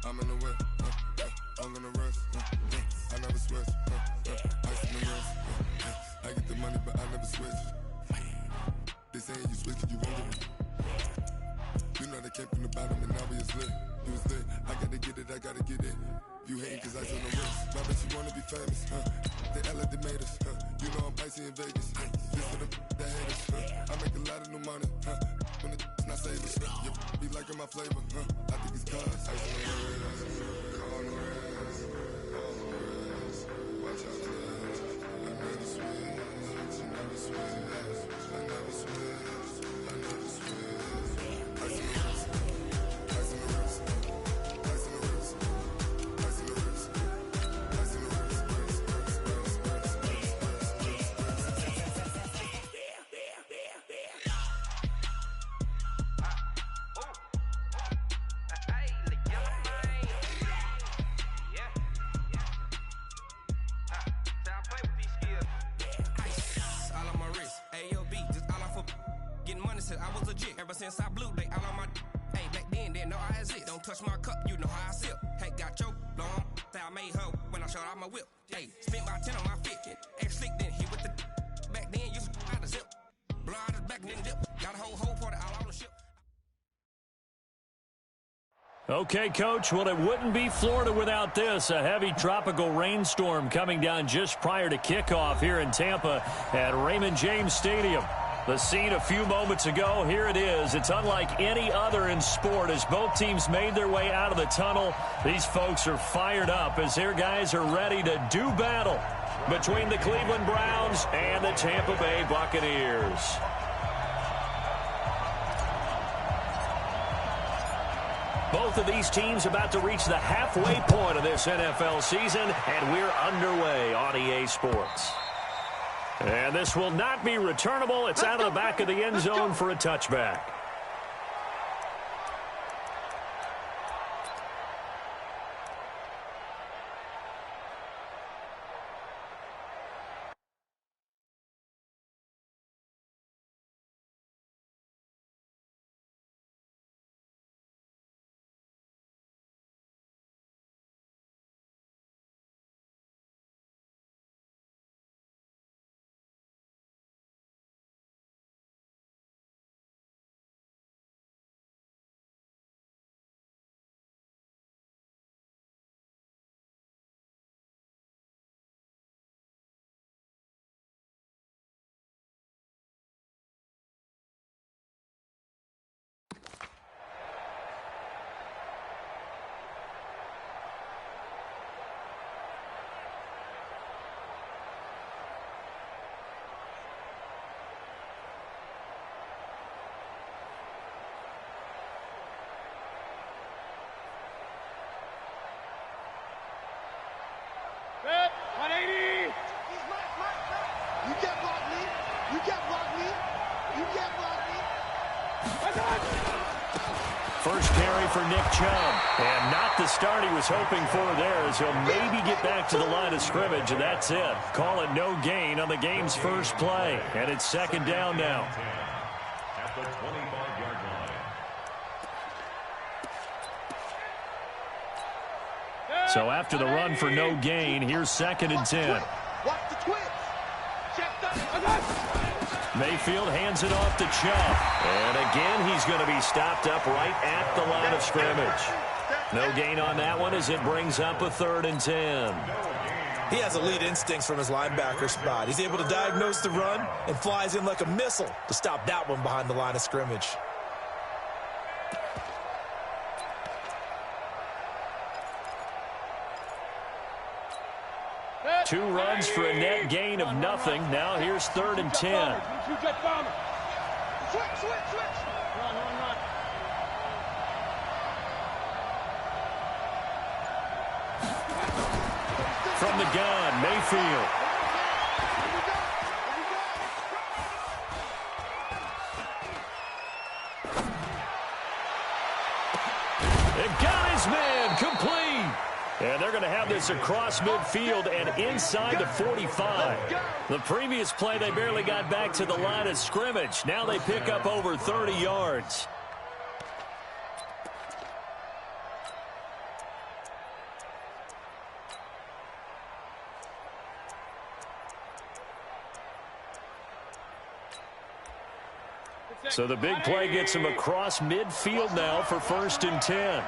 I'm in the whip, I'm in the rest, I never switch, ice in the wrist, I get the money but I never switch. They saying you switch, you won't get it. You know they came from the bottom and now we is lit. You was lit, I gotta get it, I gotta get it. You hating cause ice on the wrist. My bitch, you wanna be famous, They act like they made us, You know I'm icy in Vegas. This for the that hate us, I make a lot of new money, When it's not savers, be liking my flavor, I think it's cause ice on the wrist, on the wrist, watch out for this. I never switch, I never switch, I never switch, I never switch. Ice on the wrist, ice on the wrist, ice on the wrist, ice on the wrist, ice on the wrist, I was legit ever since I blew they all on my hey back then didn't know I exist. Don't touch my cup, you know how I sip. Hey, got your long I made her when I showed out my whip. Hey, spent about 10 on my fit. Ex slick then hit with the back then used to out the zip. Blow out his back then dip. Got a whole party all on the ship. Okay, Coach, well, it wouldn't be Florida without this. A heavy tropical rainstorm coming down just prior to kickoff here in Tampa at Raymond James Stadium. The scene a few moments ago, here it is. It's unlike any other in sport as both teams made their way out of the tunnel. These folks are fired up as their guys are ready to do battle between the Cleveland Browns and the Tampa Bay Buccaneers. Both of these teams about to reach the halfway point of this NFL season, and we're underway on EA Sports. And this will not be returnable. It's out of the back of the end zone for a touchback. Set, 180. You can't block me. You can't block me. You can't block me. First carry for Nick Chubb. And not the start he was hoping for there as he'll maybe get back to the line of scrimmage, and that's it. Call it no gain on the game's first play. And it's second down now. At the 25-yard line. So after the run for no gain, here's second and 10. Watch the twitch. Check that. Mayfield hands it off to Chubb. And again, he's going to be stopped up right at the line of scrimmage. No gain on that one as it brings up a 3rd and 10. He has elite instincts from his linebacker spot. He's able to diagnose the run and flies in like a missile to stop that one behind the line of scrimmage. Two runs for a net gain of nothing. Now here's 3rd and 10. You get bomber. Switch. Run. From the gun, Mayfield. It got his man complete. And they're going to have this across midfield and inside the 45. The previous play, they barely got back to the line of scrimmage. Now they pick up over 30 yards. So the big play gets him across midfield now for 1st and 10.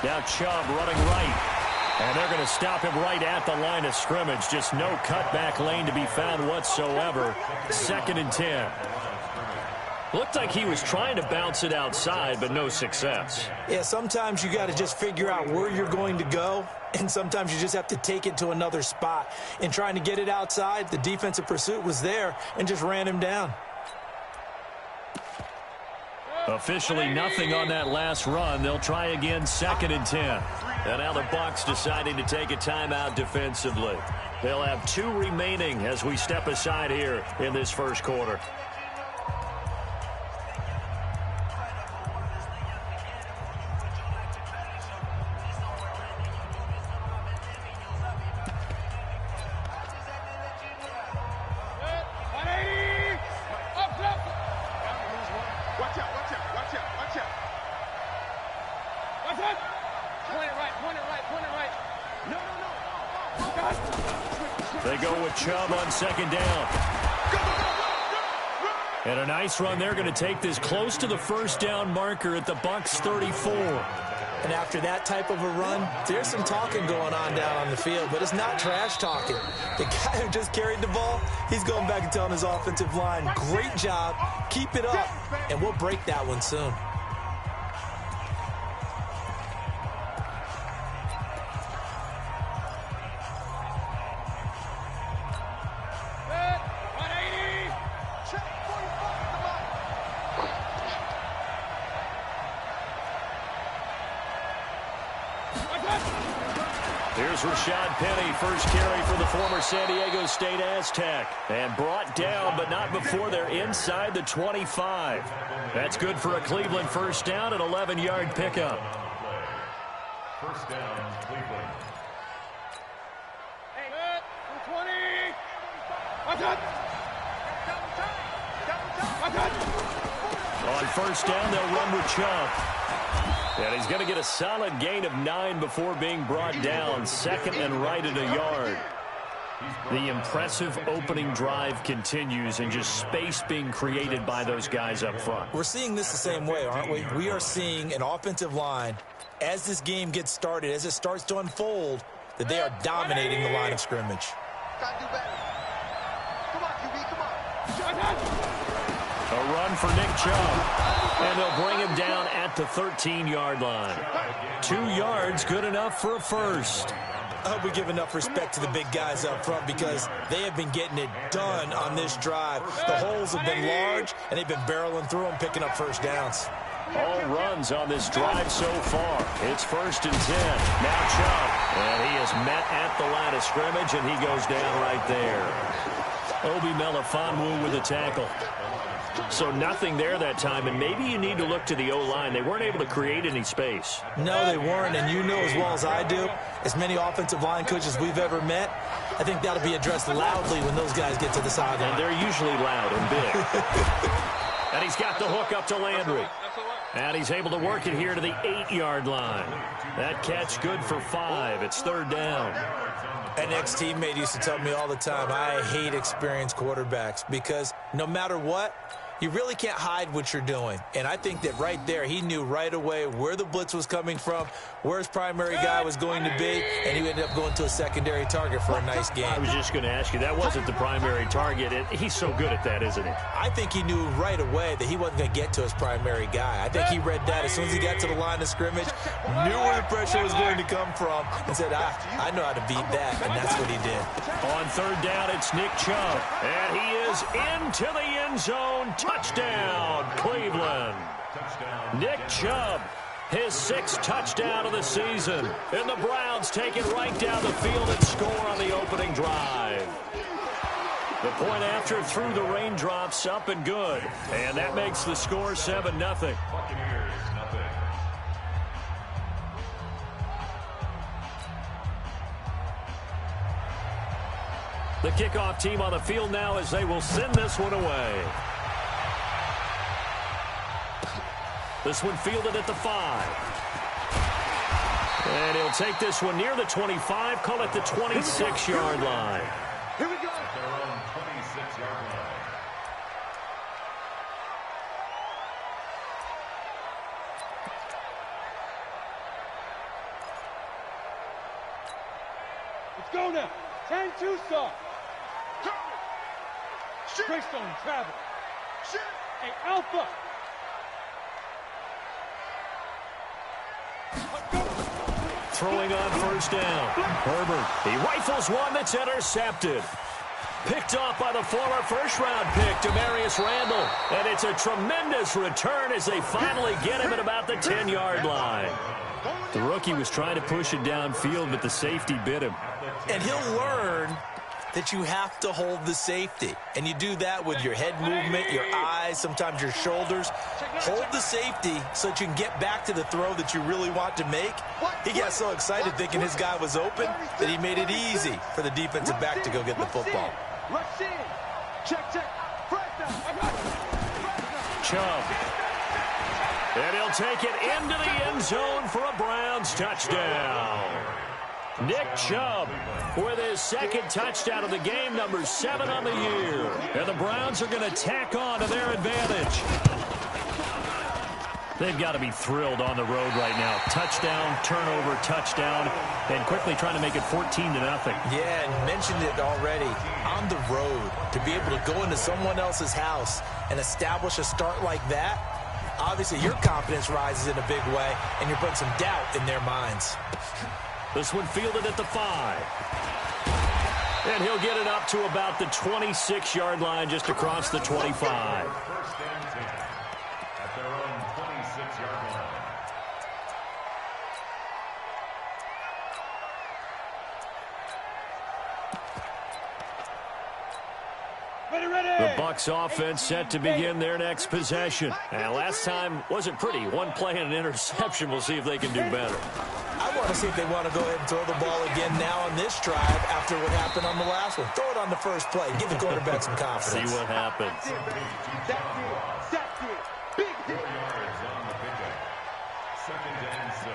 Now Chubb running right. And they're going to stop him right at the line of scrimmage. Just no cutback lane to be found whatsoever. 2nd and 10. Looked like he was trying to bounce it outside, but no success. Yeah, sometimes you got to just figure out where you're going to go, and sometimes you just have to take it to another spot. In trying to get it outside, the defensive pursuit was there and just ran him down. Officially nothing on that last run. They'll try again 2nd and 10. And now the Bucs deciding to take a timeout defensively. They'll have 2 remaining as we step aside here in this first quarter. They go with Chubb on 2nd down. And a nice run. They're going to take this close to the 1st down marker at the Bucs 34. And after that type of a run, there's some talking going on down on the field, but it's not trash talking. The guy who just carried the ball, he's going back and telling his offensive line, great job, keep it up, and we'll break that one soon. Here's Rashad Penny, first carry for the former San Diego State Aztec. And brought down, but not before they're inside the 25. That's good for a Cleveland 1st down, an 11-yard pickup. 1st down, Cleveland. On 1st down, they'll run with Chubb. And he's going to get a solid gain of 9 before being brought down. 2nd and right at a yard. The impressive opening drive continues and just space being created by those guys up front. We're seeing this the same way, aren't we? We are seeing an offensive line, as this game gets started, as it starts to unfold, that they are dominating the line of scrimmage. Gotta do better. Come on, QB, come on. A run for Nick Chubb. And they'll bring him down at the 13-yard line. 2 yards, good enough for a first. I hope we give enough respect to the big guys up front because they have been getting it done on this drive. The holes have been large, and they've been barreling through them, picking up 1st downs. All runs on this drive so far. It's 1st and 10. Now Chubb. And he is met at the line of scrimmage, and he goes down right there. Obi Melifonwu with a tackle. So nothing there that time, and maybe you need to look to the O-line. They weren't able to create any space. No, they weren't, and you know as well as I do, as many offensive line coaches we've ever met, I think that'll be addressed loudly when those guys get to the sideline. And they're usually loud and big. And he's got the hook up to Landry. And he's able to work it here to the 8-yard line. That catch good for 5. It's 3rd down. An ex-teammate used to tell me all the time, I hate experienced quarterbacks because no matter what, you really can't hide what you're doing. And I think that right there, he knew right away where the blitz was coming from, where his primary guy was going to be, and he ended up going to a secondary target for a nice game. I was just going to ask you, that wasn't the primary target. He's so good at that, isn't he? I think he knew right away that he wasn't going to get to his primary guy. I think he read that as soon as he got to the line of scrimmage, knew where the pressure was going to come from, and said, I know how to beat that, and that's what he did. On 3rd down, it's Nick Chubb, and he is into the end zone. Touchdown, Cleveland. Nick Chubb, his 6th touchdown of the season. And the Browns take it right down the field and score on the opening drive. The point after through the raindrops, up and good. And that makes the score 7-0. Buccaneers, nothing. The kickoff team on the field now as they will send this one away. This one fielded at the 5. And he'll take this one near the 25, call it the 26-yard line. Here we go. At their own 26-yard line. Go now. 10-2 soft. Greystone travel. Hey, Alpha. Throwing on first down. Herbert, he rifles one that's intercepted. Picked off by the former first-round pick, Demarius Randall. And it's a tremendous return as they finally get him at about the 10-yard line. The rookie was trying to push it downfield, but the safety bit him. And he'll learn that you have to hold the safety. And you do that with your head movement, your eyes, sometimes your shoulders. Hold the safety so that you can get back to the throw that you really want to make. He got so excited thinking his guy was open that he made it easy for the defensive back to go get the football. Chubb. And he'll take it into the end zone for a Browns touchdown. Nick Chubb with his second touchdown of the game, number 7 on the year. And the Browns are going to tack on to their advantage. They've got to be thrilled on the road right now. Touchdown, turnover, touchdown, and quickly trying to make it 14-0. Yeah, and mentioned it already. On the road, to be able to go into someone else's house and establish a start like that, obviously your confidence rises in a big way, and you're putting some doubt in their minds. This one fielded at the 5. And he'll get it up to about the 26-yard line, just across the 25. First and 10 at their own 26-yard line. The Bucs offense set to begin their next possession. And last time wasn't pretty. One play and an interception. We'll see if they can do better. I want to see if they want to go ahead and throw the ball again now on this drive after what happened on the last one. Throw it on the first play. Give the quarterback some confidence. See what happens. That's it. Big hit. 4 yards on the pickup. Second and 6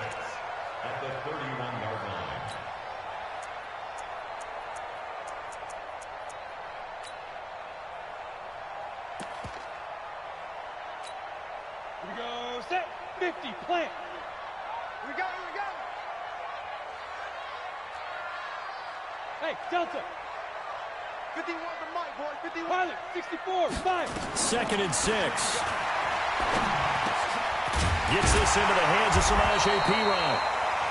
at the 31-yard line. Here we go. Set. 50. Plant. Here we go. Hey, Delta. 51 to Mike, boy. 51. Pilot, 64. 5. Second and 6. Gets this into the hands of Samaje Perine.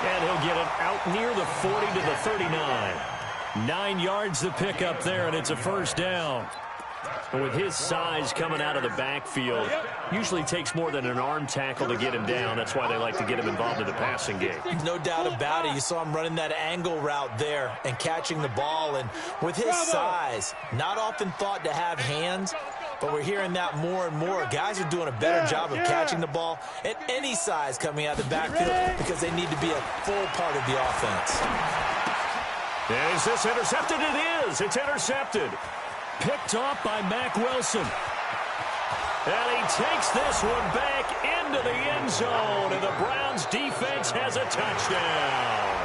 And he'll get it out near the 40 to the 39. 9 yards to pick up there, and it's a first down. But with his size coming out of the backfield, usually takes more than an arm tackle to get him down. That's why they like to get him involved in the passing game. No doubt about it. You saw him running that angle route there and catching the ball. And with his size, not often thought to have hands, but we're hearing that more and more. Guys are doing a better job of catching the ball at any size coming out of the backfield because they need to be a full part of the offense. Is this intercepted? It is. It's intercepted. Picked off by Mack Wilson. And he takes this one back into the end zone, and the Browns defense has a touchdown.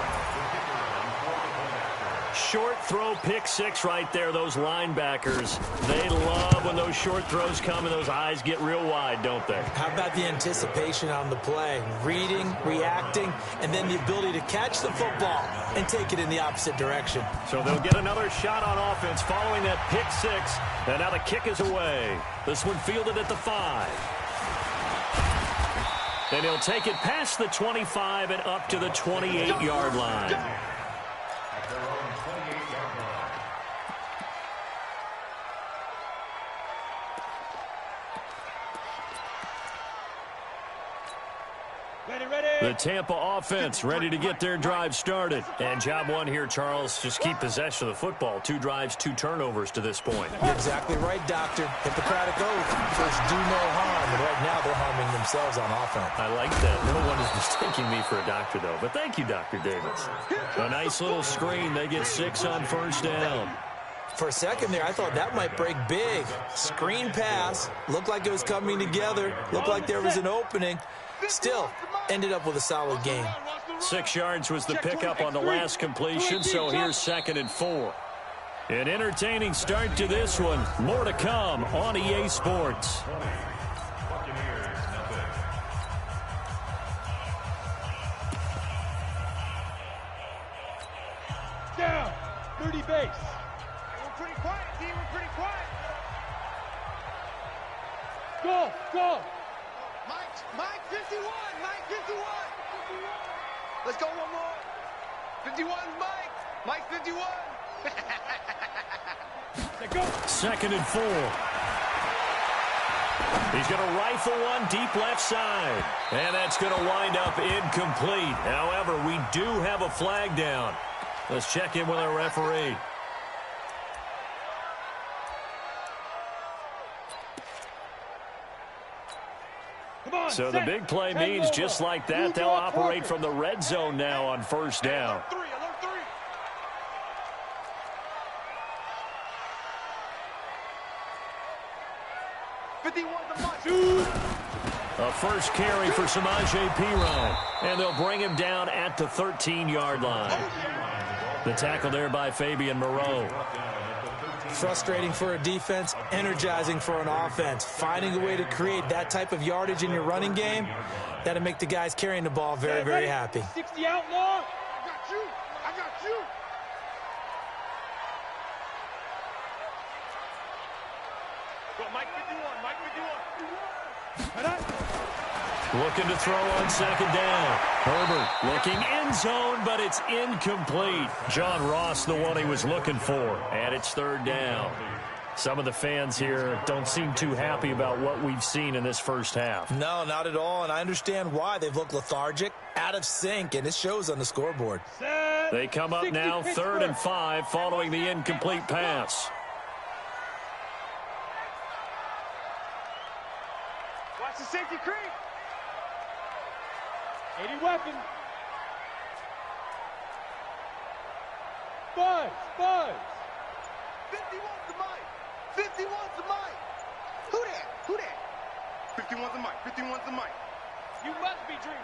Short throw, pick 6 right there. Those linebackers, they love when those short throws come and those eyes get real wide, don't they? How about the anticipation on the play? Reading, reacting, and then the ability to catch the football and take it in the opposite direction. So they'll get another shot on offense following that pick 6. And now the kick is away. This one fielded at the 5. And he'll take it past the 25 and up to the 28-yard line. At their own 28-yard line. The Tampa offense ready to get their drive started. And job one here, Charles, just keep possession of the football. 2 drives, 2 turnovers to this point. You're exactly right, Doctor. Hippocratic oath. First, do no harm. And right now, they're harming themselves on offense. I like that. No one is mistaking me for a doctor, though. But thank you, Dr. Davis. A nice little screen. They get 6 on first down. For a second there, I thought that might break big. Screen pass. Looked like it was coming together. Looked like there was an opening. Still, ended up with a solid game. 6 yards was the pickup on the last completion, so here's 2nd and 4. An entertaining start to this one. More to come on EA Sports. Buccaneers, nothing. Down. base. We're pretty quiet, D. We're pretty quiet. Go, go. Mike 51. Mike 51. Let's go one more. 51's Mike. Mike 51. Let's go. 2nd and 4. He's going to rifle one deep left side. And that's going to wind up incomplete. However, we do have a flag down. Let's check in with our referee. So the big play means just like that, they'll operate from the red zone now on 1st down. A first carry for Samaje Perine, and they'll bring him down at the 13-yard line. The tackle there by Fabian Moreau. Frustrating for a defense, energizing for an offense. Finding a way to create that type of yardage in your running game, that'll make the guys carrying the ball very, very happy. 60 outlaw. I got you. I got you. Go, Mike 51. Mike 51. Looking to throw on 2nd down. Herbert looking end zone, but it's incomplete. John Ross, the one he was looking for, and it's 3rd down. Some of the fans here don't seem too happy about what we've seen in this first half. No, not at all, and I understand why. They've looked lethargic, out of sync, and it shows on the scoreboard. They come up now 3rd and 5 following the incomplete pass. Watch the safety creep. 80 weapon. Buzz. 51's the mic. 51's the mic. Who that? 51's the mic. 51's the mic. You must be dreaming.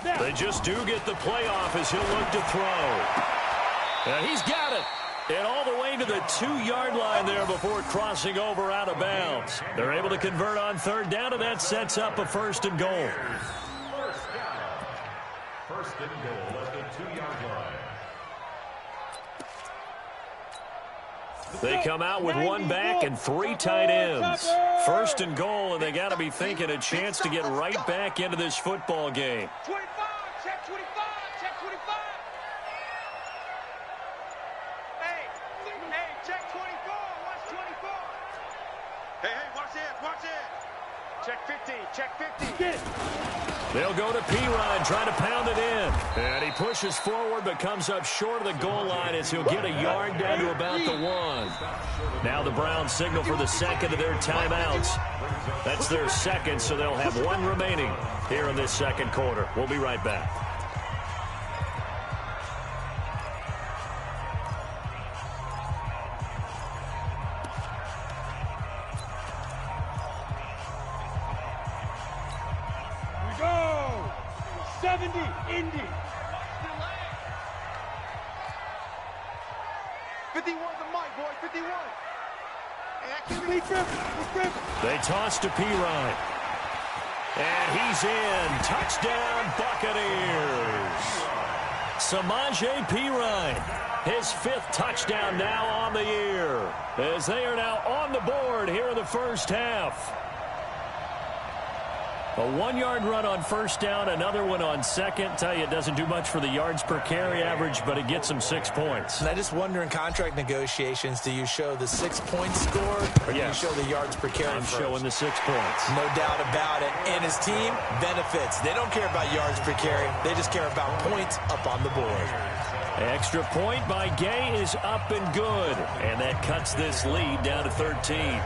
Now. They just do get the playoff as he'll look to throw. And he's got it. And all the way to the 2-yard line there before crossing over out of bounds. They're able to convert on 3rd down, and that sets up a 1st and goal. 1st and goal at the 2-yard line. They come out with 1 back and 3 tight ends. 1st and goal, and they got to be thinking a chance to get right back into this football game. 25, check 25, check 25. Hey, check 24, watch 24. Hey, watch it. Check 15, check 15. Get it. They'll go to Perine, trying to pound it in. And he pushes forward, but comes up short of the goal line as he'll get a yard down to about the 1. Now the Browns signal for the 2nd of their timeouts. That's their 2nd, so they'll have 1 remaining here in this 2nd quarter. We'll be right back. Indy. 51's the mic, boy. 51. They toss to Perine. And he's in. Touchdown, Buccaneers. Samaje Perine. His 5th touchdown now on the year. As they are now on the board here in the first half. A 1-yard run on 1st down, another one on 2nd. Tell you, it doesn't do much for the yards per carry average, but it gets them 6 points. And I just wonder in contract negotiations, do you show the 6-point score or do you show the yards per carry? I'm showing the 6 points. No doubt about it. And his team benefits. They don't care about yards per carry. They just care about points up on the board. Extra point by Gay is up and good. And that cuts this lead down to 13.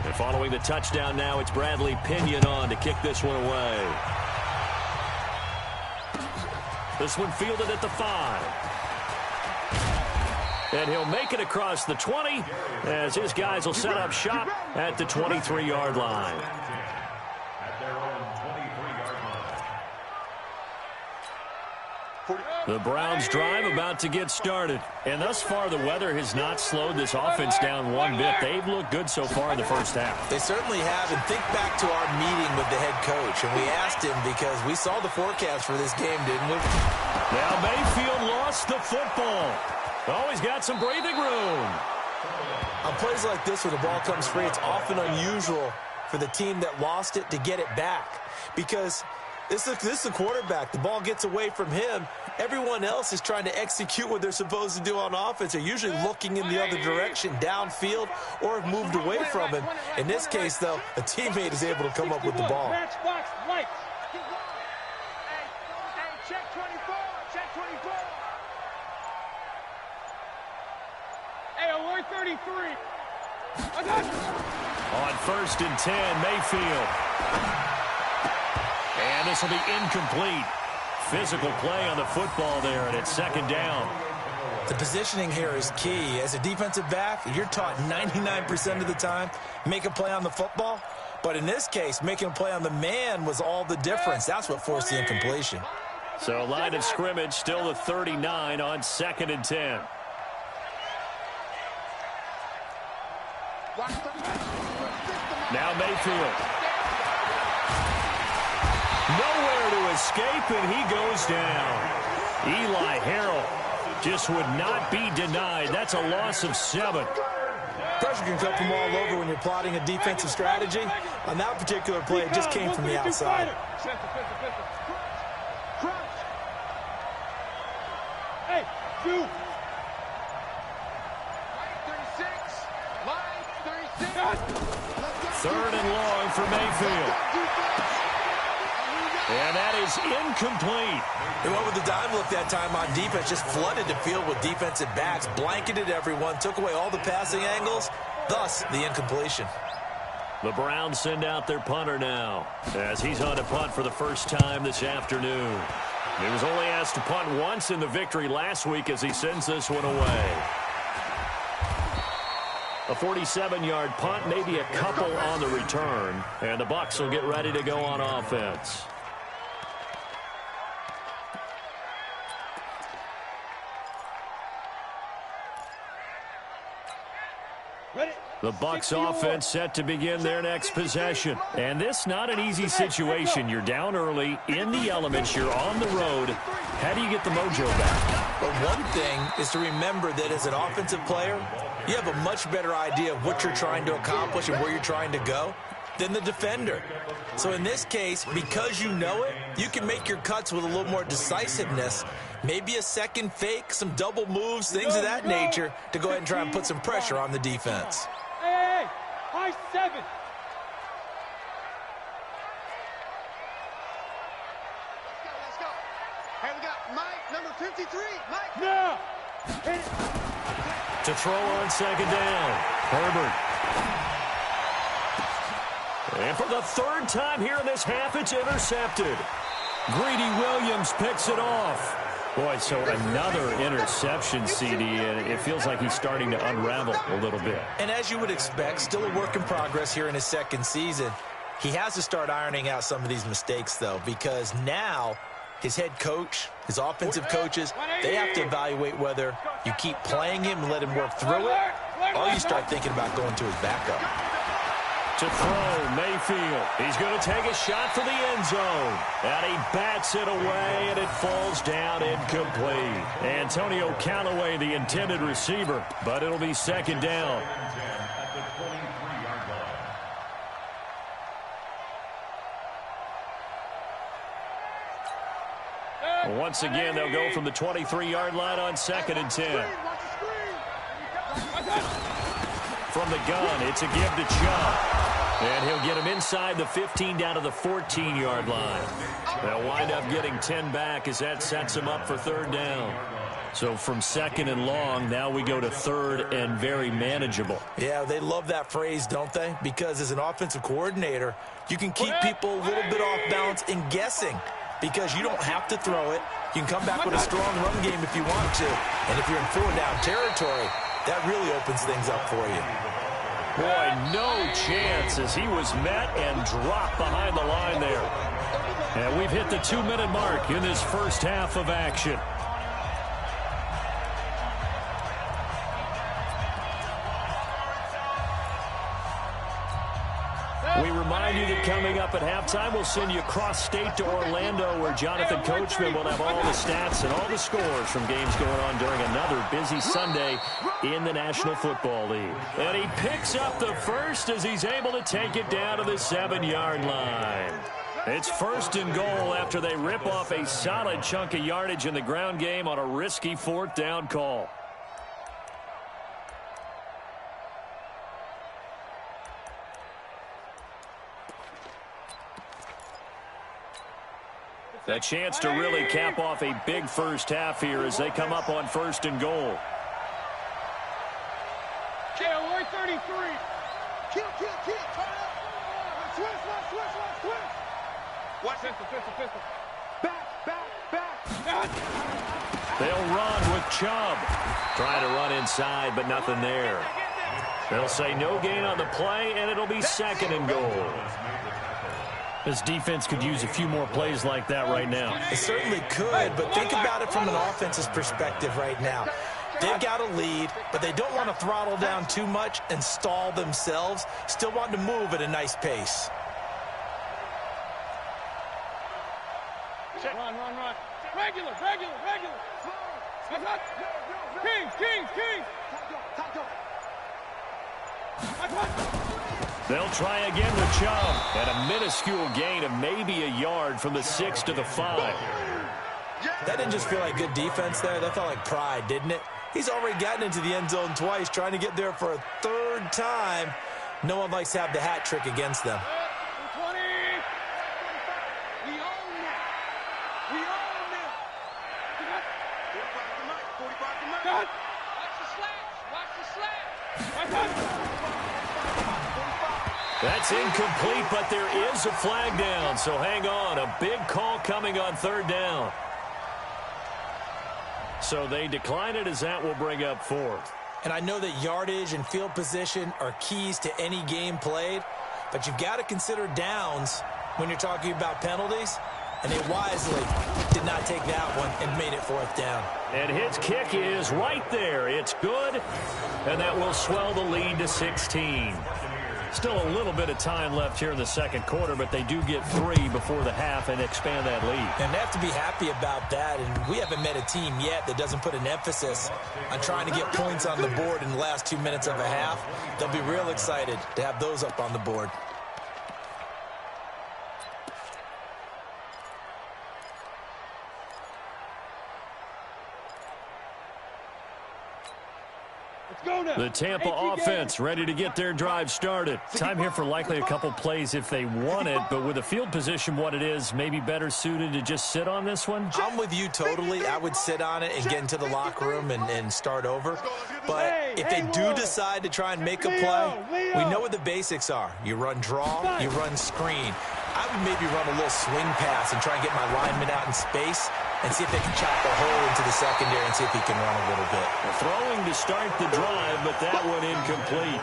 And following the touchdown now, it's Bradley Pinion on to kick this one away. This one fielded at the 5. And he'll make it across the 20 as his guys will set up shop at the 23-yard line. At their own 23-yard line. The Browns' drive about to get started. And thus far, the weather has not slowed this offense down one bit. They've looked good so far in the first half. They certainly have. And think back to our meeting with the head coach. And we asked him because we saw the forecast for this game, didn't we? Now Mayfield lost the football. Oh, he's got some breathing room. On plays like this, when the ball comes free, it's often unusual for the team that lost it to get it back. Because this is the quarterback. The ball gets away from him. Everyone else is trying to execute what they're supposed to do on offense. They're usually looking in the other direction, downfield, or have moved away from him. In this case, though, a teammate is able to come up with the ball. Matchbox lights. Hey, check 24. Check 24. Hey, alert 33. I got you. On 1st and 10, Mayfield. And this will be incomplete. Physical play on the football there, and it's 2nd down. The positioning here is key. As a defensive back, you're taught 99% of the time, make a play on the football. But in this case, making a play on the man was all the difference. That's what forced the incompletion. So line of scrimmage still the 39 on 2nd and 10. Now Mayfield. Nowhere to escape, and he goes down. Eli Harrell just would not be denied. That's a loss of 7. Pressure can come from all over when you're plotting a defensive strategy. On that particular play, it just came from the outside. Hey, shoot. 3rd and long for Mayfield. And that is incomplete. They went with the dime look that time on defense, just flooded the field with defensive backs, blanketed everyone, took away all the passing angles, thus the incompletion. The Browns send out their punter now, as he's on to punt for the first time this afternoon. He was only asked to punt once in the victory last week as he sends this one away. A 47-yard punt, maybe a couple on the return, and the Bucs will get ready to go on offense. The Bucs offense set to begin their next possession. And this not an easy situation. You're down early, in the elements, you're on the road. How do you get the mojo back? But one thing is to remember that as an offensive player, you have a much better idea of what you're trying to accomplish and where you're trying to go than the defender. So in this case, because you know it, you can make your cuts with a little more decisiveness. Maybe a second fake, some double moves, things of that nature to go ahead and try and put some pressure on the defense. Hey, high 7. Let's go. Hey, we got Mike, number 53. Mike. No. To throw on 2nd down, Herbert. And for the 3rd time here in this half, it's intercepted. Greedy Williams picks it off. Boy, so another interception, CD, and it feels like he's starting to unravel a little bit. And as you would expect, still a work in progress here in his 2nd season. He has to start ironing out some of these mistakes, though, because now his head coach, his offensive coaches, they have to evaluate whether you keep playing him and let him work through it, or you start thinking about going to his backup. To throw, Mayfield. He's going to take a shot for the end zone. And he bats it away, and it falls down incomplete. Antonio Callaway, the intended receiver, but it'll be 2nd down. Once again, they'll go from the 23-yard line on 2nd and 10. From the gun, it's a give to Chubb. And he'll get him inside the 15 down to the 14-yard line. They'll wind up getting 10 back as that sets him up for 3rd down. So from 2nd and long, now we go to 3rd and very manageable. Yeah, they love that phrase, don't they? Because as an offensive coordinator, you can keep people a little bit off balance and guessing because you don't have to throw it. You can come back with a strong run game if you want to. And if you're in 4-down territory, that really opens things up for you. Boy, no chance as he was met and dropped behind the line there. And we've hit the 2-minute mark in this first half of action. We remind you that coming up at halftime, we'll send you cross-state to Orlando, where Jonathan Coachman will have all the stats and all the scores from games going on during another busy Sunday in the National Football League. And he picks up the first as he's able to take it down to the 7-yard line. It's 1st and goal after they rip off a solid chunk of yardage in the ground game on a risky 4th down call. A chance to really cap off a big first half here as they come up on 1st and goal. KOR 33. Kill. Turn up. Switch. Watch pistol. Back. They'll run with Chubb. Trying to run inside, but nothing there. They'll say no gain on the play, and it'll be 2nd and goal. This defense could use a few more plays like that right now. It certainly could, but think about it from an offense's perspective right now. They've got a lead, but they don't want to throttle down too much and stall themselves. Still want to move at a nice pace. Run. Regular. King. They'll try again with Chubb. And a minuscule gain of maybe a yard from the 6 to the 5. That didn't just feel like good defense there. That felt like pride, didn't it? He's already gotten into the end zone twice, trying to get there for a 3rd time. No one likes to have the hat trick against them. 20. We own them. 45 to Mike. Watch the slash. That's incomplete, but there is a flag down, so hang on. A big call coming on 3rd down. So they decline it as that will bring up 4th. And I know that yardage and field position are keys to any game played, but you've got to consider downs when you're talking about penalties, and they wisely did not take that one and made it 4th down. And his kick is right there. It's good, and that will swell the lead to 16. Still a little bit of time left here in the 2nd quarter, but they do get 3 before the half and expand that lead. And they have to be happy about that, and we haven't met a team yet that doesn't put an emphasis on trying to get points on the board in the last 2 minutes of a half. They'll be real excited to have those up on the board. The Tampa offense ready to get their drive started. Time here for likely a couple plays if they want it, but with the field position what it is, maybe better suited to just sit on this one? I'm with you totally. I would sit on it and get into the locker room and start over. But if they do decide to try and make a play, we know what the basics are. You run draw, you run screen. I would maybe run a little swing pass and try and get my lineman out in space and see if they can chop a hole into the secondary and see if he can run a little bit. Throwing to start the drive, but that one incomplete.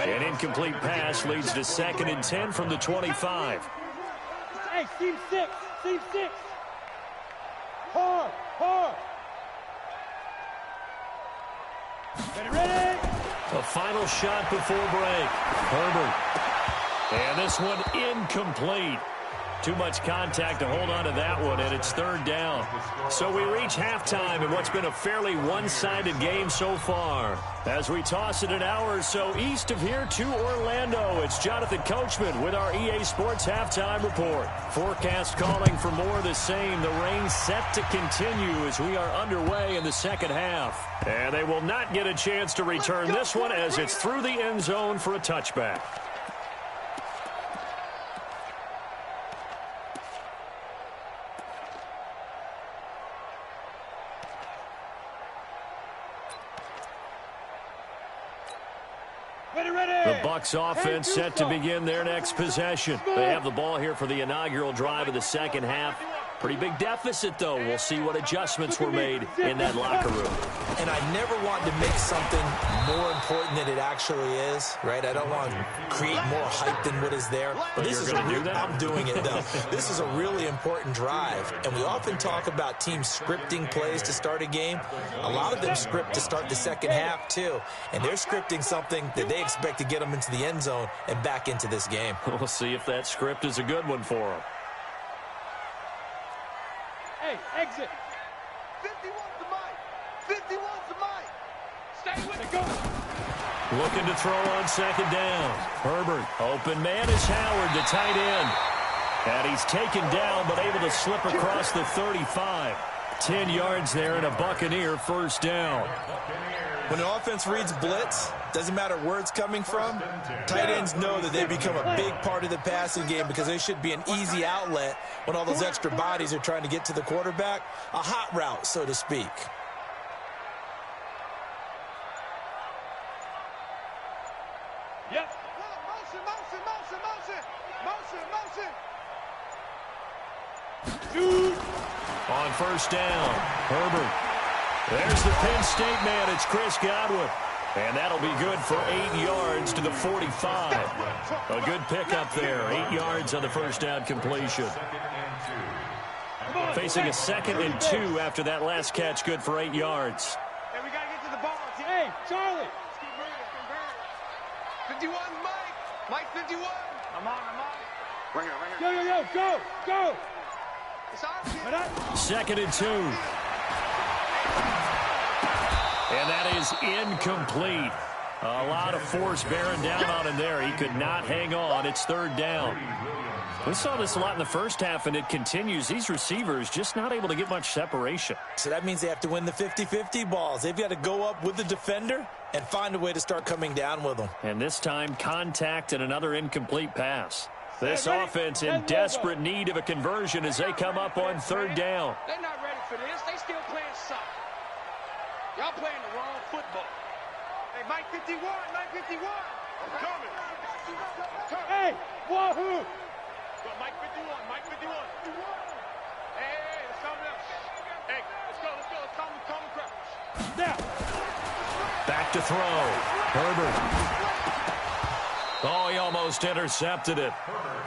An incomplete pass leads to 2nd and 10 from the 25. Hey, Steve 6. Hard. Ready? A final shot before break. Herbert. And this one incomplete. Too much contact to hold on to that one, and it's 3rd down. So we reach halftime in what's been a fairly one-sided game so far. As we toss it an hour or so east of here to Orlando, it's Jonathan Coachman with our EA Sports Halftime Report. Forecast calling for more of the same. The rain set to continue as we are underway in the 2nd half. And they will not get a chance to return this one as it's through the end zone for a touchback. The Bucs offense set to begin their next possession. They have the ball here for the inaugural drive of the 2nd half. Pretty big deficit, though. We'll see what adjustments were made in that locker room. and I never want to make something more important than it actually is, right? I don't want to create more hype than what is there. But this is I'm doing it, though. This is a really important drive, and we often talk about teams scripting plays to start a game. A lot of them script to start the second half, too, and they're scripting something that they expect to get them into the end zone and back into this game. We'll see if that script is a good one for them. Hey, exit. 51's the mic. 51's the mic. Stay with it. Go. Looking to throw on second down. Herbert, open man is Howard, the tight end. And he's taken down, but able to slip across the 35. 10 yards there and a Buccaneer first down. When an offense reads blitz, doesn't matter where it's coming from, tight ends know that they become a big part of the passing game because they should be an easy outlet when all those extra bodies are trying to get to the quarterback. A hot route, so to speak. Yep. Motion, motion, motion, motion. Motion, motion. Shoot. On first down, Herbert. There's the Penn State man. It's Chris Godwin. And that'll be good for 8 yards to the 45. A good pickup there. 8 yards on the first down completion. Facing a 2nd and 2 after that last catch. Good for 8 yards. Hey, we got to get to the ball. Hey, Charlie. 51, Mike. Mike 51. I'm on. Right here. Go. It's ours. 2nd and 2. And that is incomplete. A lot of force bearing down on him there. He could not hang on. It's 3rd down. We saw this a lot in the first half, and it continues. These receivers just not able to get much separation. So that means they have to win the 50-50 balls. They've got to go up with the defender and find a way to start coming down with them. And this time, contact and another incomplete pass. This offense in desperate need of a conversion as they come up on 3rd down. They're not ready for this. They still playing soccer. Y'all playing the wrong football. Hey, Mike 51, Mike 51. I'm coming. Hey, wahoo. Mike 51, Mike 51. Hey, let's calm down. Hey, let's go. Let's calm down. Back to throw. Herbert. Oh, he almost intercepted it.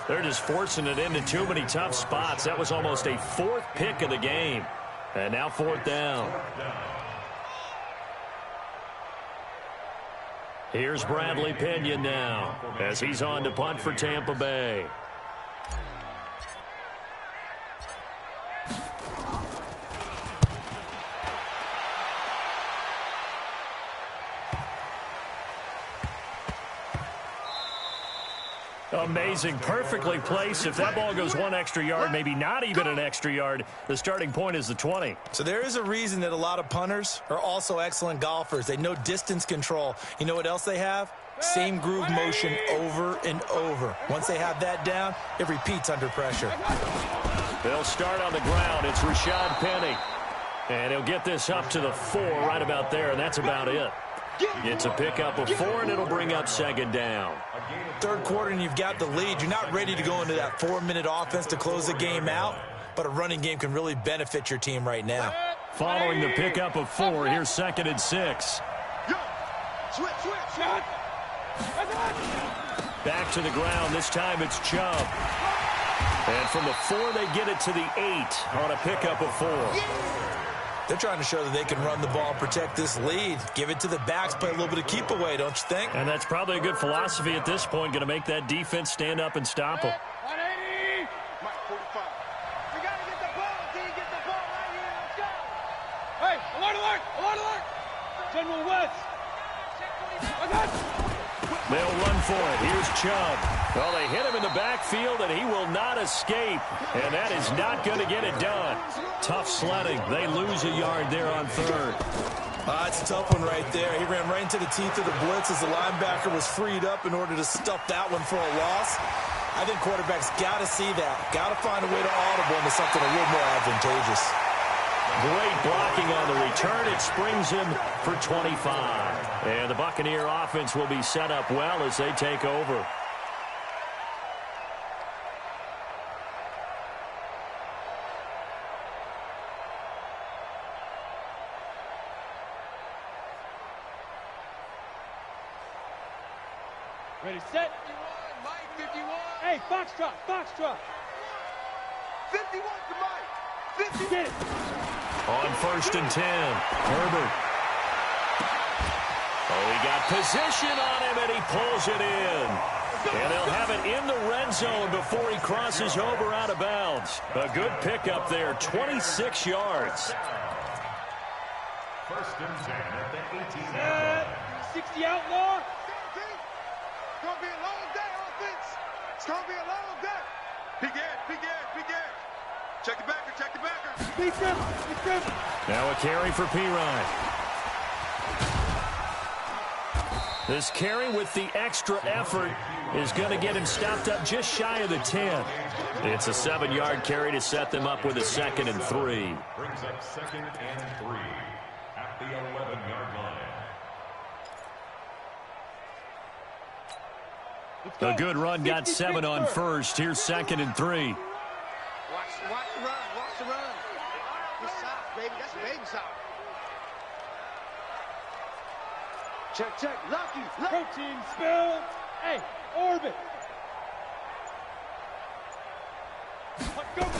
They're just forcing it into too many tough spots. That was almost a 4th pick of the game. And now 4th down. Here's Bradley Pinion now as he's on to punt for Tampa Bay. Amazing, perfectly placed. If that ball goes 1 extra yard, maybe not even an extra yard, the starting point is the 20. So there is a reason that a lot of punters are also excellent golfers. They know distance control. You know what else they have? Same groove motion over and over. Once they have that down, it repeats under pressure. They'll start on the ground. It's Rashad Penny. And he'll get this up to the 4 right about there, and that's about it. It's a pickup of 4, and it'll bring up 2nd down. 3rd quarter, and you've got the lead. You're not ready to go into that 4-minute offense to close the game out, but a running game can really benefit your team right now. Following the pickup of 4, here's 2nd and 6. Back to the ground. This time it's Chubb. And from the 4, they get it to the 8 on a pickup of 4. They're trying to show that they can run the ball and protect this lead. Give it to the backs, play a little bit of keep away, don't you think? And that's probably a good philosophy at this point, going to make that defense stand up and stop them. 180. Mike 45. We got to get the ball until you get the ball right here. Let's go. Hey, alert. General West. They'll run for it. Here's Chubb. Well, they hit him in the backfield, and he will not escape. And that is not going to get it done. Tough sledding. They lose a yard there on 3rd. It's a tough one right there. He ran right into the teeth of the blitz as the linebacker was freed up in order to stuff that one for a loss. I think quarterbacks got to see that. Got to find a way to audible into something a little more advantageous. Great blocking on the return. It springs him for 25. And the Buccaneer offense will be set up well as they take over. Ready, set. 51, Mike, 51. Hey, foxtrot, foxtrot. 51 to Mike. 50. Get it. On 1st and 10, Herbert. Oh, he got position on him, and he pulls it in. And they'll have it in the red zone before he crosses over out of bounds. A good pickup there, 26 yards. 1st and 10 at the 18-yard line. 60 outlaw. It's going to be a long day, offense. It's going to be a long day. Begin. Check the backer, check the backer. Beat them, beat them. Now a carry for Pirine. This carry with the extra effort is going to get him stopped up just shy of the 10. It's a 7-yard carry to set them up with a 2nd and 3. Brings up 2nd and 3 at the 11-yard line. A good run got 7 on 1st. Here's 2nd and 3. Watch the run. Good side, baby. That's a baby side. Check. Lucky. Protein spill. Hey, orbit.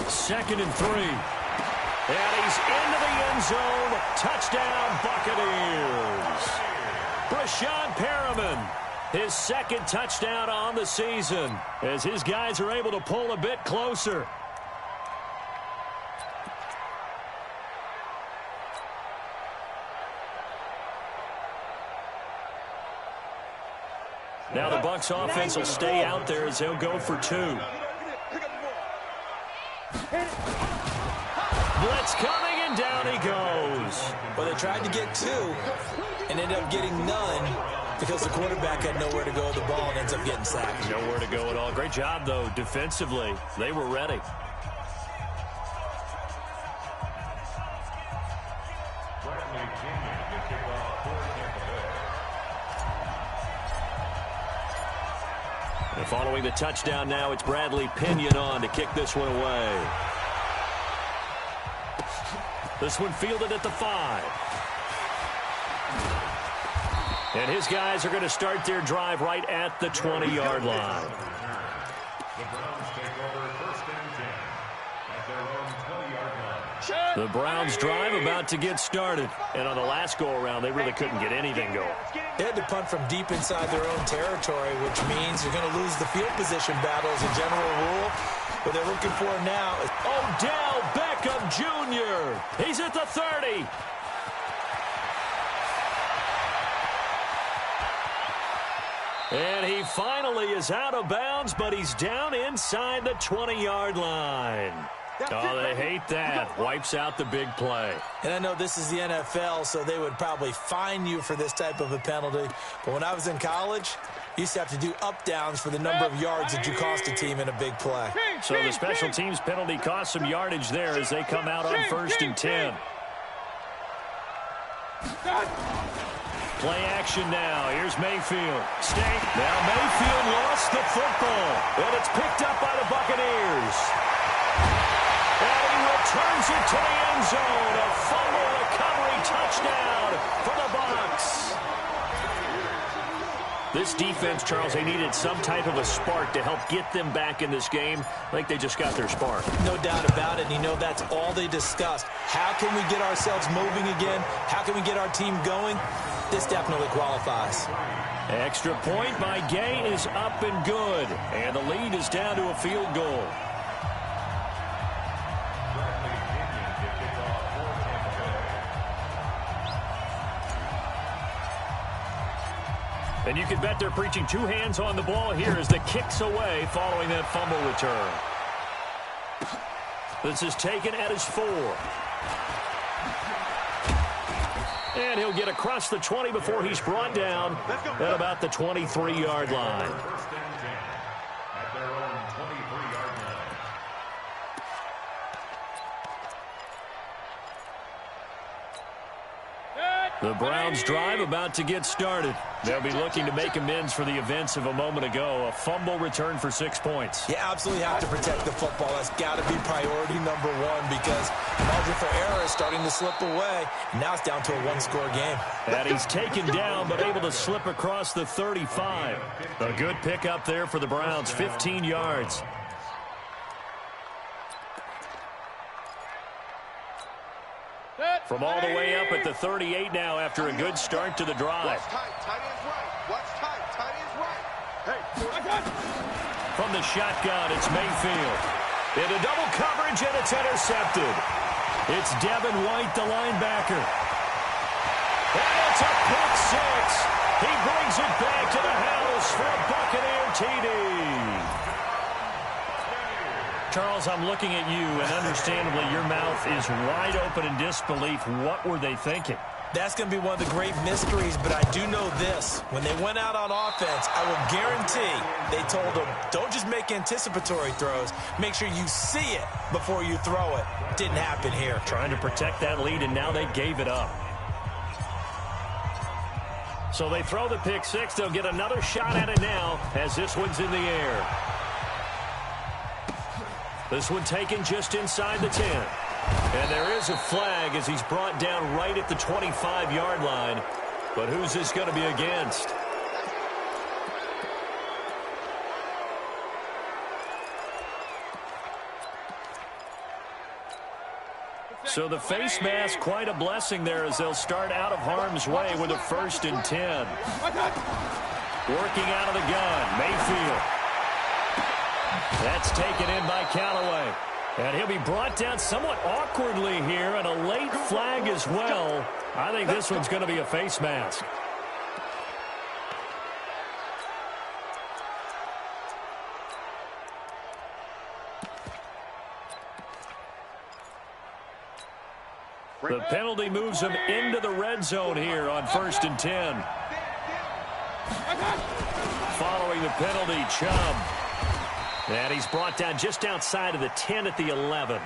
2nd and 3. And he's into the end zone. Touchdown, Buccaneers. Brashad Perriman, his 2nd touchdown on the season, as his guys are able to pull a bit closer. Now the Bucs offense will stay out there as they'll go for 2. Blitz coming, and down he goes. Well, they tried to get 2 and ended up getting none because the quarterback had nowhere to go with the ball and ends up getting sacked. Nowhere to go at all. Great job, though, defensively. They were ready. And following the touchdown now, it's Bradley Pinion on to kick this one away. This one fielded at the 5. And his guys are going to start their drive right at the 20-yard line. The Browns take over 1st and 10 at their own 20-yard line. The Browns drive about to get started. And on the last go-around, they really couldn't get anything going. They had to punt from deep inside their own territory, which means you're going to lose the field position battle as a general rule. What they're looking for now is Odell Beckham Jr. He's at the 30. And he finally is out of bounds, but he's down inside the 20-yard line. Oh, they hate that. Wipes out the big play. And I know this is the NFL, so they would probably fine you for this type of a penalty. But when I was in college, you used to have to do up-downs for the number of yards that you cost a team in a big play. So the special teams penalty cost some yardage there as they come out on 1st and 10. Play action now. Here's Mayfield. Now Mayfield lost the football, and it's picked up by the Buccaneers. And he returns it to the end zone. A fumble recovery touchdown for the Bucs. This defense, Charles, they needed some type of a spark to help get them back in this game. I think they just got their spark. No doubt about it. And you know that's all they discussed. How can we get ourselves moving again? How can we get our team going? This definitely qualifies. Extra point by Gay is up and good. And the lead is down to a field goal. And you can bet they're preaching 2 hands on the ball here as the kick's away following that fumble return. This is taken at his 4. And he'll get across the 20 before he's brought down at about the 23-yard line. 1st and 10 at their own 23-yard line. The Browns drive about to get started. They'll be looking to make amends for the events of a moment ago. A fumble return for 6 points. You absolutely have to protect the football. That's got to be priority number one because margin for error is starting to slip away. Now it's down to a one-score game. And he's taken down but able to slip across the 35. A good pickup there for the Browns, 15 yards. From all the way up at the 38 now after a good start to the drive. Watch tight. Tight end's right. Watch tight. Tight end's right. Hey. From the shotgun, it's Mayfield. Into double coverage, and it's intercepted. It's Devin White, the linebacker. And it's a pick six. He brings it back to the house for a Buccaneer TD. Charles, I'm looking at you, and understandably, your mouth is wide open in disbelief. What were they thinking? That's going to be one of the great mysteries, but I do know this. When they went out on offense, I will guarantee they told them, don't just make anticipatory throws. Make sure you see it before you throw it. Didn't happen here. Trying to protect that lead, and now they gave it up. So they throw the pick six. They'll get another shot at it now as this one's in the air. This one taken just inside the 10. And there is a flag as he's brought down right at the 25-yard line. But who's this going to be against? So the face mask, quite a blessing there as they'll start out of harm's way with a 1st and 10. Working out of the gun, Mayfield. That's taken in by Callaway. And he'll be brought down somewhat awkwardly here, and a late flag as well. I think this one's going to be a face mask. The penalty moves him into the red zone here on 1st and 10. Following the penalty, Chubb. And he's brought down just outside of the 10 at the 11.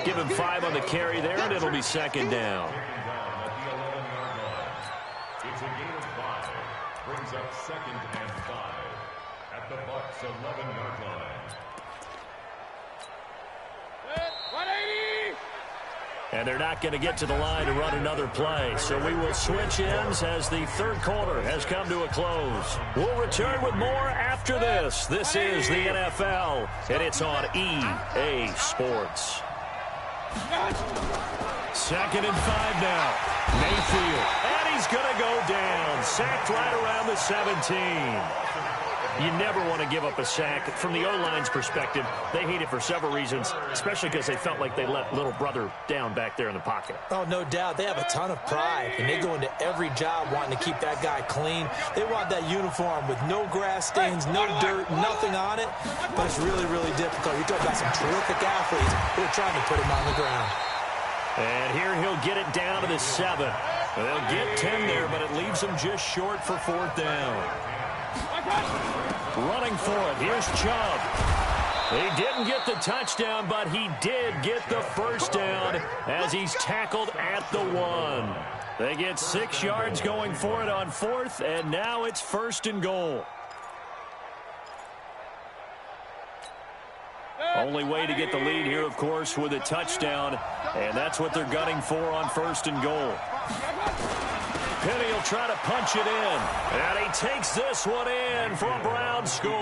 Give him 5 on the carry there, and it'll be 2nd down. It's a gain of 5. Brings up 2nd and 5 at the Bucs' 11-yard line. 180! And they're not going to get to the line to run another play. So we will switch ends as the third quarter has come to a close. We'll return with more after this. This is the NFL, and it's on EA Sports. 2nd and 5 now. Mayfield. And he's going to go down. Sacked right around the 17. You never want to give up a sack. From the O-line's perspective, they hate it for several reasons, especially because they felt like they let little brother down back there in the pocket. Oh, no doubt. They have a ton of pride, and they go into every job wanting to keep that guy clean. They want that uniform with no grass stains, no dirt, nothing on it. But it's really, really difficult. You're talking about some terrific athletes who are trying to put him on the ground. And here he'll get it down to the 7. They'll get 10 there, but it leaves them just short for 4th down. Running for it, here's Chubb. He didn't get the touchdown, but he did get the 1st down as he's tackled at the 1. They get 6 yards going for it on 4th, and now it's 1st and goal. Only way to get the lead here, of course, with a touchdown, and that's what they're gunning for on 1st and goal. Penny will try to punch it in, and he takes this one in for a Brown score.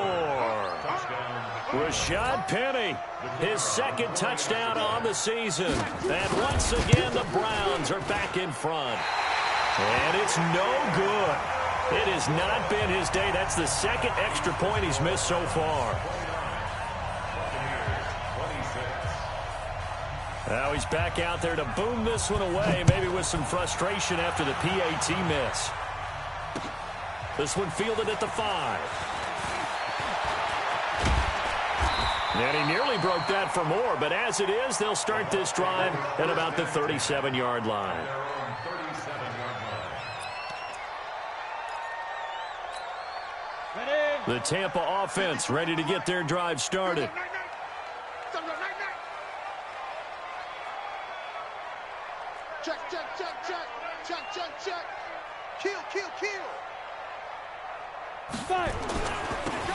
Rashad Penny, his 2nd touchdown on the season. And once again, the Browns are back in front. And it's no good. It has not been his day. That's the 2nd extra point he's missed so far. Now he's back out there to boom this one away, maybe with some frustration after the PAT miss. This one fielded at the 5. And he nearly broke that for more, but as it is, they'll start this drive at about the 37-yard line. The Tampa offense ready to get their drive started. Check, check, check, check, check, check, check. Kill, kill, kill. Fire.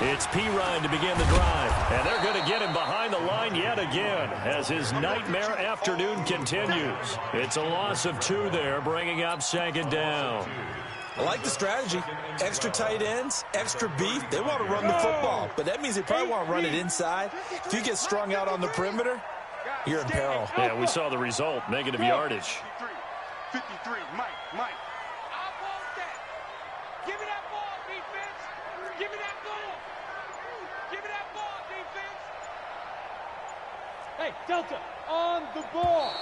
It's P-Ryan to begin the drive, and they're going to get him behind the line yet again as his nightmare afternoon continues. It's a loss of 2 there, bringing up 2nd down. I like the strategy. Extra tight ends, extra beef. They want to run the football, but that means they probably want to run it inside. If you get strung out on the perimeter, you're in peril. Yeah, we saw the result, negative yardage. 53, Mike. I want that. Give me that ball, defense. Give me that ball. Give me that ball, defense. Hey, Delta, on the ball.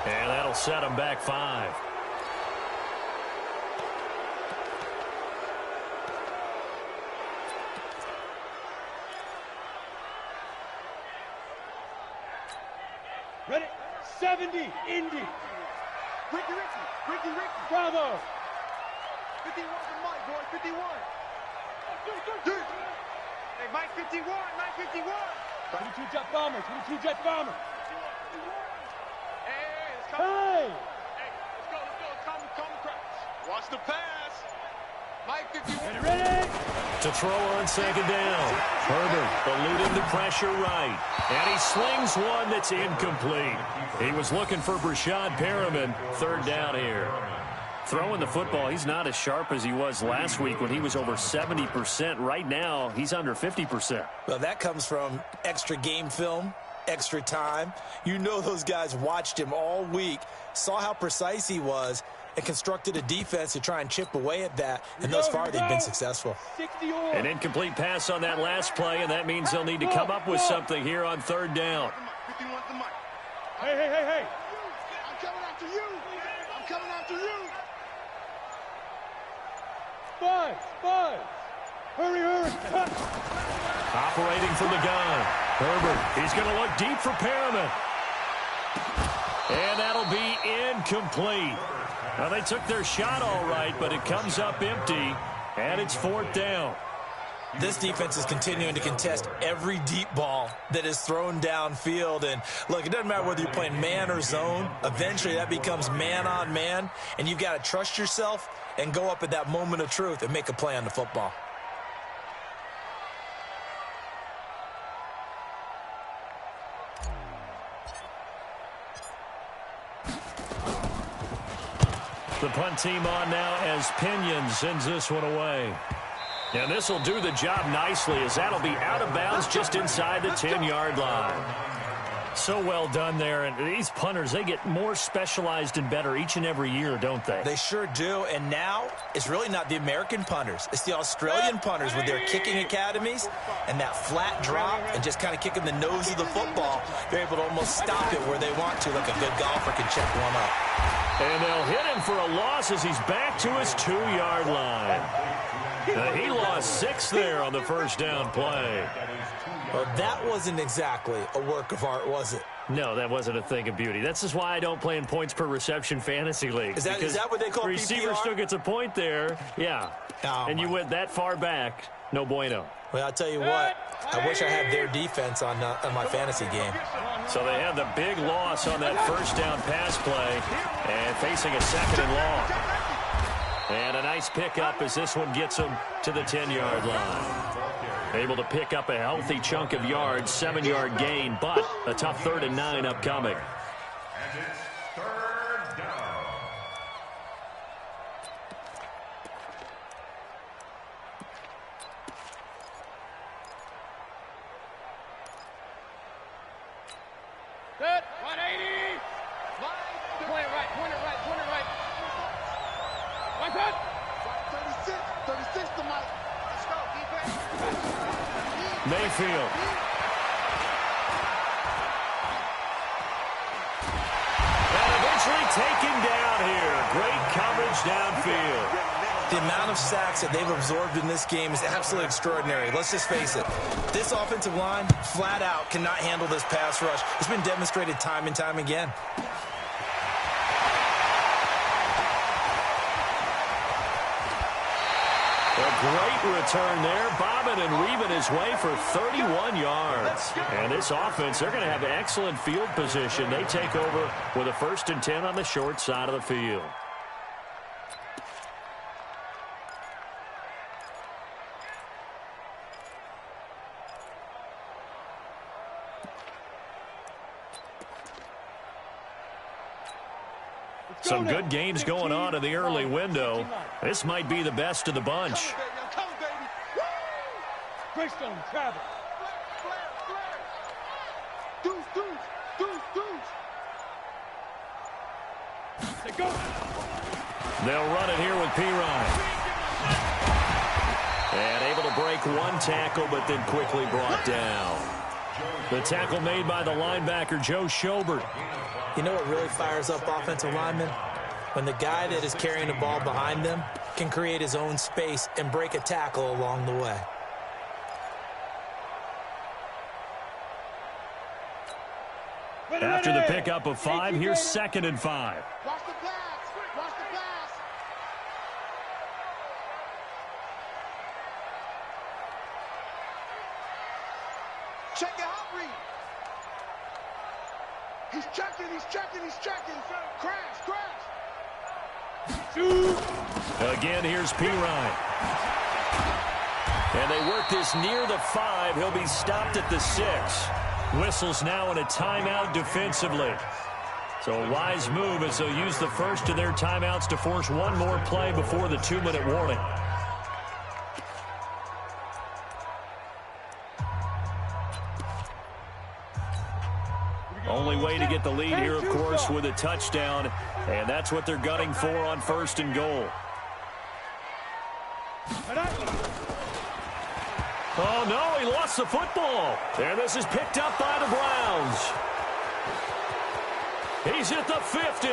And that'll set him back 5. Ready? 70, Indy. Ricky. Bravo. 51 for Mike, boy. 51. Hey, Mike 51, Mike 51. 22 jet bomber, 22 jet bomber. Hey, let's come. Hey, let's go. Calm the crowd. Watch the pass. Mike 51. Ready? To throw on 2nd down. Herbert eluding the pressure right. And he slings one that's incomplete. He was looking for Brashad Perriman. 3rd down here. Throwing the football, he's not as sharp as he was last week when he was over 70%. Right now, he's under 50%. Well, that comes from extra game film, extra time. You know those guys watched him all week, saw how precise he was, and constructed a defense to try and chip away at that. And thus far, they've been successful. An incomplete pass on that last play, and that means they'll need to come up with something here on 3rd down. 51 to Mike. Hey. I'm coming after you. Buzz. Hurry. Cut. Operating from the gun. Herbert, he's going to look deep for Perriman. And that'll be incomplete. Now, they took their shot all right, but it comes up empty, and it's 4th down. This defense is continuing to contest every deep ball that is thrown downfield. And, look, it doesn't matter whether you're playing man or zone. Eventually, that becomes man on man, and you've got to trust yourself and go up at that moment of truth and make a play on the football. The punt team on now as Pinion sends this one away. And this will do the job nicely as that'll be out of bounds just inside the 10-yard line. So well done there. And these punters, they get more specialized and better each and every year, don't they? They sure do. And now it's really not the American punters. It's the Australian punters with their kicking academies and that flat drop and just kind of kicking the nose of the football. They're able to almost stop it where they want to, like a good golfer can check one up. And they'll hit him for a loss as he's back to his 2-yard line. He lost 6 there on the 1st down play. Well, that wasn't exactly a work of art, was it? No, that wasn't a thing of beauty. That's just why I don't play in points per reception fantasy league. Is that what they call receiver PPR? still gets a point there. Yeah. Oh, and you went that far back. No bueno. Well, I'll tell you what. I wish I had their defense on my fantasy game. So they had the big loss on that 1st down pass play and facing a 2nd and long. And a nice pickup as this one gets them to the 10-yard line. Able to pick up a healthy chunk of yards, 7-yard gain, but a tough 3rd and 9 upcoming. And it's 3rd down. Good. 180. Point it right. One cut. 36 to Mike. Let's go, defense. Mayfield. And eventually taken down here. Great coverage downfield. The amount of sacks that they've absorbed in this game is absolutely extraordinary. Let's just face it. This offensive line, flat out, cannot handle this pass rush. It's been demonstrated time and time again. A Great return there, bobbing and weaving his way for 31 yards. And this offense, they're going to have excellent field position. They take over with a 1st and 10 on the short side of the field. Some good games going on in the early window. This might be the best of the bunch. Come on, baby. Greystone, travel. Deuce. They go. They'll run it here with Pirine. And able to break one tackle, but then quickly brought down. The tackle made by the linebacker, Joe Schobert. You know what really fires up offensive linemen? When the guy that is carrying the ball behind them can create his own space and break a tackle along the way. After the pickup of 5, here's 2nd and 5. Watch the pass. Watch the pass. Check it out, Reed. He's checking. Crash. Again, here's Pirine. And they work this near the 5. He'll be stopped at the 6. Whistles now in a timeout defensively. So a wise move as they'll use the first of their timeouts to force one more play before the 2-minute warning. Only way to get the lead here, of course, with a touchdown. And that's what they're gunning for on 1st and goal. Oh, no, he lost the football. And this is picked up by the Browns. He's at the 50.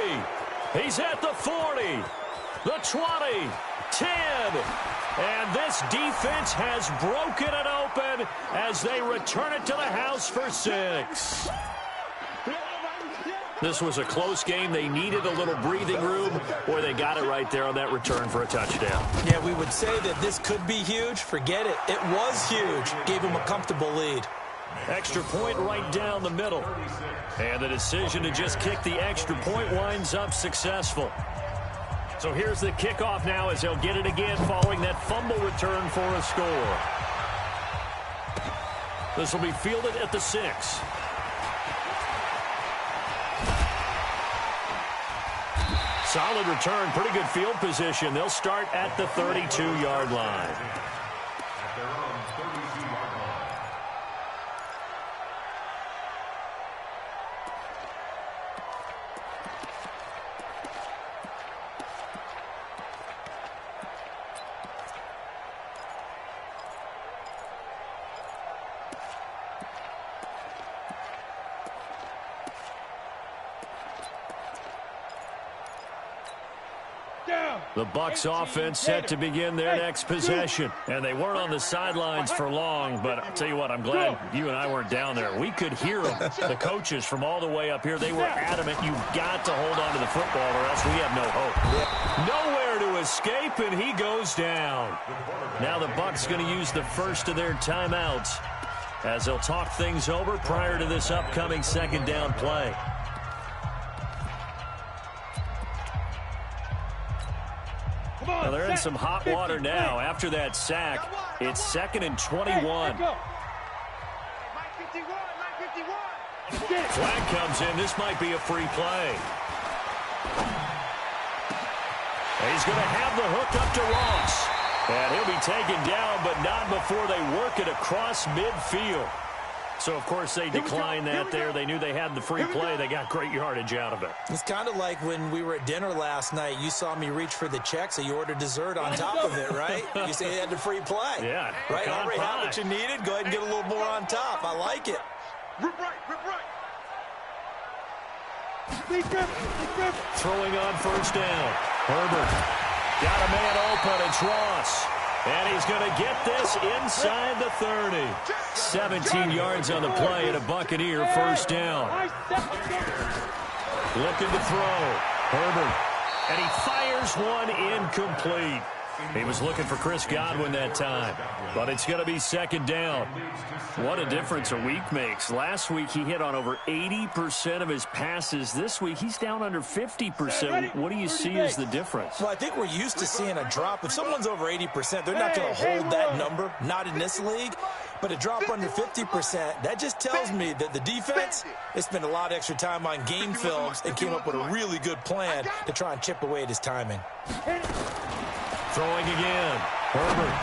He's at the 40. The 20. 10. And this defense has broken it open as they return it to the house for 6. This was a close game. They needed a little breathing room, or they got it right there on that return for a touchdown. Yeah, we would say that this could be huge. Forget it. It was huge. Gave them a comfortable lead. Extra point right down the middle. And the decision to just kick the extra point winds up successful. So here's the kickoff now as they'll get it again following that fumble return for a score. This will be fielded at the 6. Solid return, pretty good field position. They'll start at the 32-yard line. At their own 32-yard line. The Bucs offense set to begin their next possession. And they weren't on the sidelines for long, but I'll tell you what, I'm glad you and I weren't down there. We could hear them, the coaches from all the way up here. They were adamant, you've got to hold on to the football or else we have no hope. Nowhere to escape, and he goes down. Now the Bucs going to use the first of their timeouts as they'll talk things over prior to this upcoming 2nd down play. Well, they're in some hot water now. After that sack, it's 2nd and 21. Flag comes in. This might be a free play. He's going to have the hook up to Ross. And he'll be taken down, but not before they work it across midfield. So, of course, they declined that there. They knew they had the free play. They got great yardage out of it. It's kind of like when we were at dinner last night. You saw me reach for the check, so you ordered dessert on top of it, right? You say you had the free play. Yeah. Right? Already had what you needed. Go ahead and get a little more on top. I like it. Rip right. Throwing on 1st down. Herbert got a man open. It's Ross. And he's going to get this inside the 30. 17 yards on the play and a Buccaneer 1st down. Looking to throw. Herbert. And he fires one incomplete. He was looking for Chris Godwin that time, but it's going to be second down. What a difference a week makes. Last week, he hit on over 80% of his passes. This week, he's down under 50%. What do you see as the difference? Well, I think we're used to seeing a drop. If someone's over 80%, they're not going to hold that number, not in this league. But a drop under 50%, that just tells me that the defense, they spent a lot of extra time on game films and came up with a really good plan to try and chip away at his timing. Throwing again. Herbert.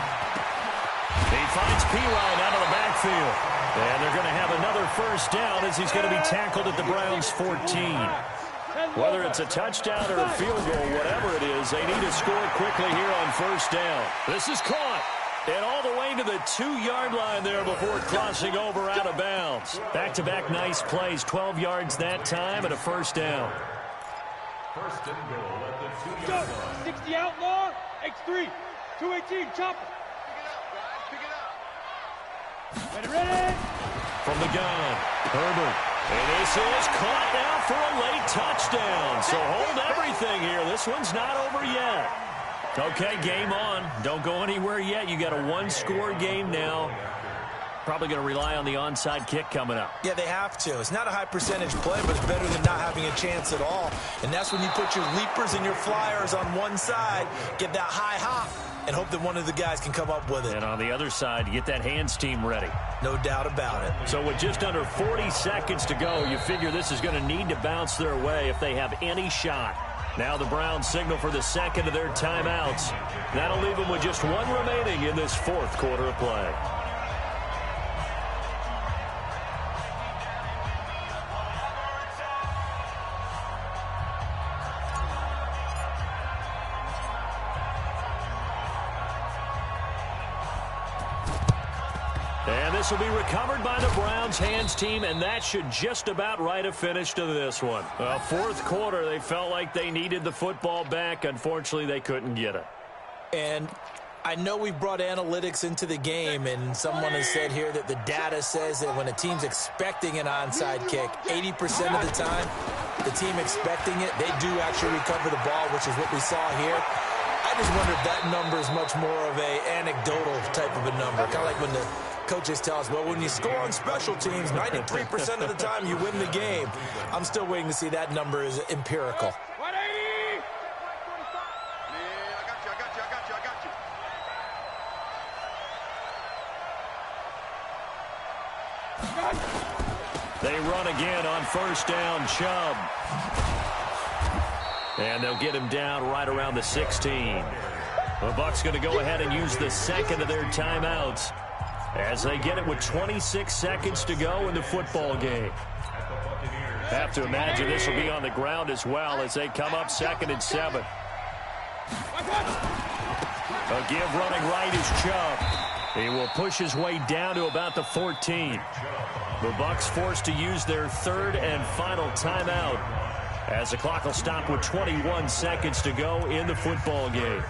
He finds Pirine out of the backfield. And they're going to have another first down as he's going to be tackled at the Browns' 14. Whether it's a touchdown or a field goal, whatever it is, they need to score quickly here on first down. This is caught. And all the way to the 2-yard line there before crossing over out of bounds. Back-to-back nice plays, 12 yards that time and a first down. First and goal at the 2-yard line. 60 outlaw, X3, 218, chop. Pick it up, ready? From the gun, Herbert. And this is caught now for a late touchdown. So hold everything here. This one's not over yet. Okay, game on. Don't go anywhere yet. You got a one-score game now. Probably going to rely on the onside kick coming up. Yeah, they have to. It's not a high percentage play, but it's better than not having a chance at all. And that's when you put your leapers and your flyers on one side, get that high hop, and hope that one of the guys can come up with it. And on the other side, you get that hands team ready. No doubt about it. So with just under 40 seconds to go, you figure this is going to need to bounce their way if they have any shot. Now the Browns signal for the second of their timeouts. That'll leave them with just one remaining in this fourth quarter of play. And this will be recovered by the Browns hands team, and that should just about write a finish to this one. Well, fourth quarter, they felt like they needed the football back. Unfortunately, they couldn't get it. And I know we brought analytics into the game, and someone has said here that the data says that when a team's expecting an onside kick, 80% of the time, the team expecting it, they do actually recover the ball, which is what we saw here. I just wonder if that number is much more of a anecdotal type of a number, kind of like when the coaches tell us, well, when you score on special teams, 93% of the time you win the game. I'm still waiting to see that number is empirical. 180! I got you. They run again on first down, Chubb. And they'll get him down right around the 16. The Bucs going to go ahead and use the second of their timeouts as they get it with 26 seconds to go in the football game. Have to imagine this will be on the ground as well as they come up 2nd and 7. A give running right is Chubb. He will push his way down to about the 14. The Bucs forced to use their third and final timeout as the clock will stop with 21 seconds to go in the football game.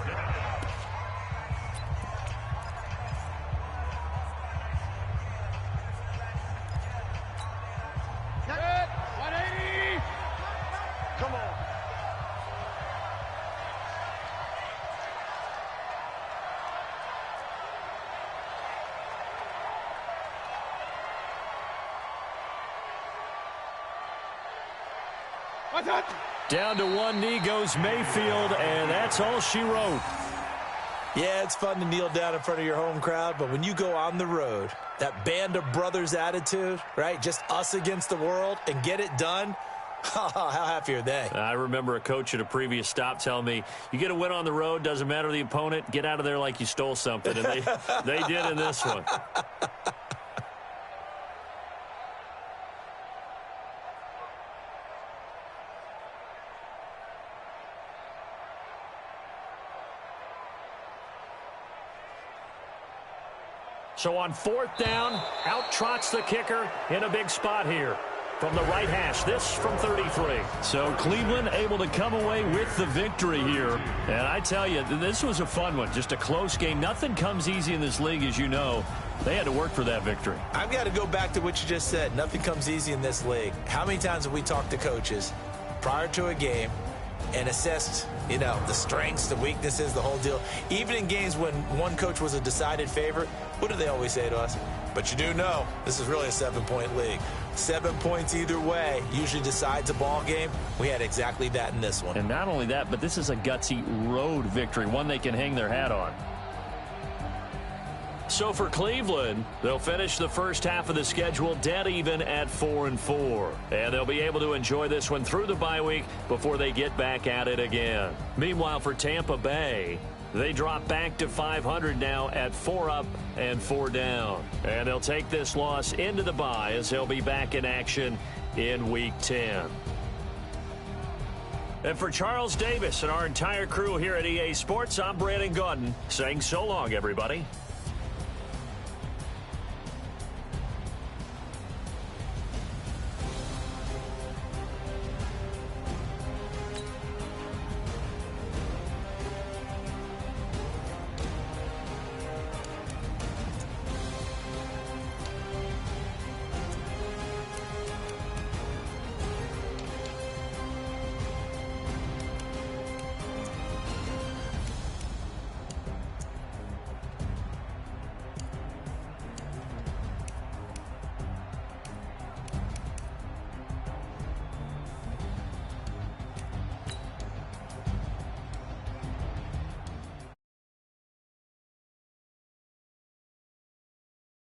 Down to one knee goes Mayfield, and that's all she wrote. Yeah, it's fun to kneel down in front of your home crowd, but when you go on the road, that band of brothers attitude, right, just us against the world, and get it done, how happy are they? I remember a coach at a previous stop telling me, you get a win on the road, doesn't matter the opponent, get out of there like you stole something, and they did in this one. So on fourth down, out trots the kicker in a big spot here from the right hash. This from 33. So Cleveland able to come away with the victory here. And I tell you, this was a fun one. Just a close game. Nothing comes easy in this league, as you know. They had to work for that victory. I've got to go back to what you just said. Nothing comes easy in this league. How many times have we talked to coaches prior to a game, and assessed, the strengths, the weaknesses, the whole deal. Even in games when one coach was a decided favorite, what do they always say to us? But you do know this is really a 7-point league. 7 points either way usually decides a ball game. We had exactly that in this one. And not only that, but this is a gutsy road victory, one they can hang their hat on. So for Cleveland, they'll finish the first half of the schedule dead even at 4-4. And they'll be able to enjoy this one through the bye week before they get back at it again. Meanwhile, for Tampa Bay, they drop back to 500 now at 4 up and 4 down. And they'll take this loss into the bye as they'll be back in action in Week 10. And for Charles Davis and our entire crew here at EA Sports, I'm Brandon Gaudin saying so long, everybody.